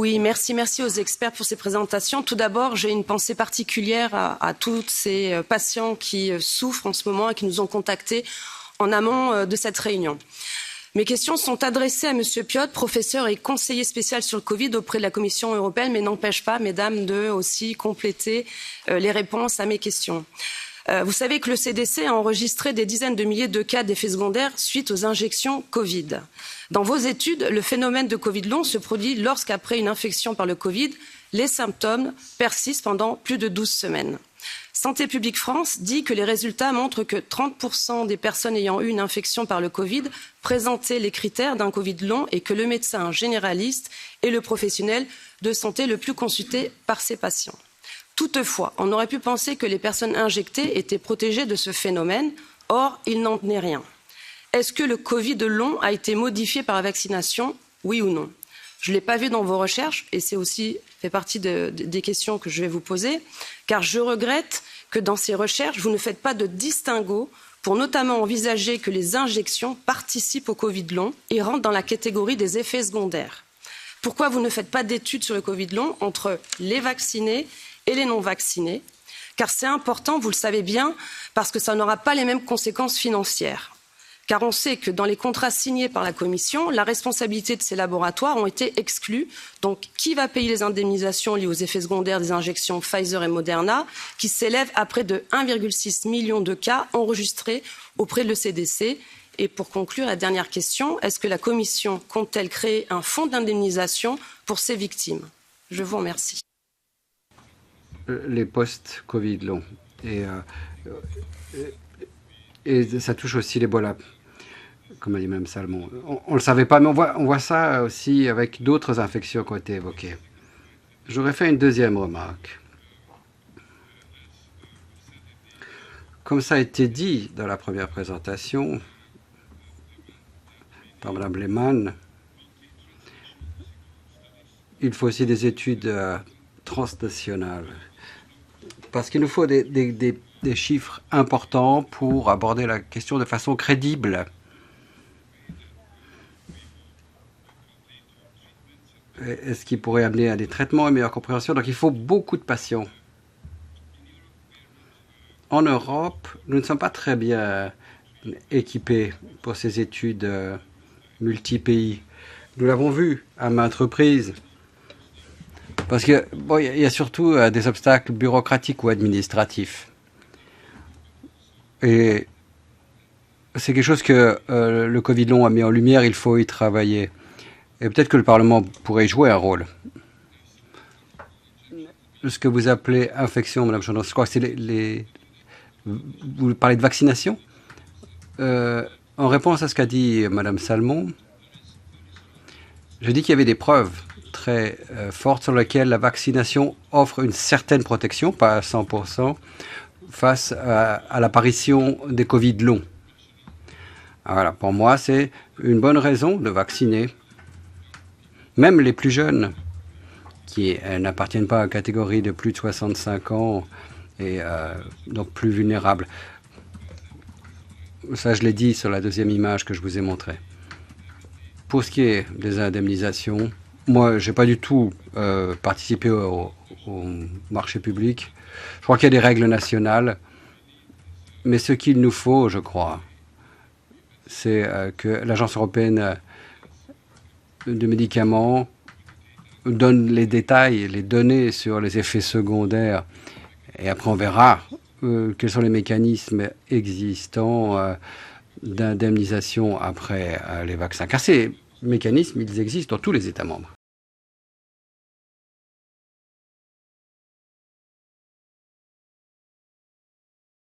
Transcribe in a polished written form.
Oui, merci aux experts pour ces présentations. Tout d'abord, j'ai une pensée particulière à tous ces patients qui souffrent en ce moment et qui nous ont contactés en amont de cette réunion. Mes questions sont adressées à Monsieur Piot, professeur et conseiller spécial sur le Covid auprès de la Commission européenne, mais n'empêche pas, mesdames, de aussi compléter les réponses à mes questions. Vous savez que le CDC a enregistré des dizaines de milliers de cas d'effets secondaires suite aux injections Covid. Dans vos études, le phénomène de Covid long se produit lorsqu'après une infection par le Covid, les symptômes persistent pendant plus de 12 semaines. Santé publique France dit que les résultats montrent que 30% des personnes ayant eu une infection par le Covid présentaient les critères d'un Covid long et que le médecin généraliste est le professionnel de santé le plus consulté par ces patients. Toutefois, on aurait pu penser que les personnes injectées étaient protégées de ce phénomène. Or, il n'en est rien. Est-ce que le Covid long a été modifié par la vaccination, oui ou non? Je ne l'ai pas vu dans vos recherches et c'est aussi fait partie des questions que je vais vous poser, car je regrette que dans ces recherches, vous ne faites pas de distinguo pour notamment envisager que les injections participent au Covid long et rentrent dans la catégorie des effets secondaires. Pourquoi vous ne faites pas d'études sur le Covid long entre les vaccinés et les non-vaccinés? Car c'est important, vous le savez bien, parce que ça n'aura pas les mêmes conséquences financières. Car on sait que dans les contrats signés par la Commission, la responsabilité de ces laboratoires ont été exclus. Donc, qui va payer les indemnisations liées aux effets secondaires des injections Pfizer et Moderna, qui s'élèvent à près de 1,6 million de cas enregistrés auprès de l'ECDC? Et pour conclure, la dernière question, est-ce que la Commission compte-t-elle créer un fonds d'indemnisation pour ces victimes? Je vous remercie. Les post-Covid longs. Et ça touche aussi l'Ebola, comme a dit Mme Salmon. On ne le savait pas, mais on voit ça aussi avec d'autres infections qui ont été évoquées. J'aurais fait une deuxième remarque. Comme ça a été dit dans la première présentation par Mme Lehmann, il faut aussi des études transnationales. Parce qu'il nous faut des chiffres importants pour aborder la question de façon crédible. Est-ce qui pourrait amener à des traitements et une meilleure compréhension? Donc il faut beaucoup de patients. En Europe, nous ne sommes pas très bien équipés pour ces études multi-pays. Nous l'avons vu à maintes reprises. Parce qu'il y a surtout des obstacles bureaucratiques ou administratifs. Et c'est quelque chose que le Covid long a mis en lumière, il faut y travailler. Et peut-être que le Parlement pourrait y jouer un rôle. Ce que vous appelez infection, Mme Chandon, je crois que c'est vous parlez de vaccination. En réponse à ce qu'a dit Mme Salmon, je dis qu'il y avait des preuves très fortes sur lesquelles la vaccination offre une certaine protection, pas à 100%, face à l'apparition des Covid longs. Voilà, pour moi, c'est une bonne raison de vacciner même les plus jeunes, qui n'appartiennent pas à la catégorie de plus de 65 ans et donc plus vulnérables. Ça, je l'ai dit sur la deuxième image que je vous ai montrée. Pour ce qui est des indemnisations, moi, je n'ai pas du tout participé au marché public. Je crois qu'il y a des règles nationales, mais ce qu'il nous faut, je crois, c'est que l'Agence européenne de médicaments donne les détails, les données sur les effets secondaires, et après on verra quels sont les mécanismes existants d'indemnisation après les vaccins. Car ces mécanismes, ils existent dans tous les États membres.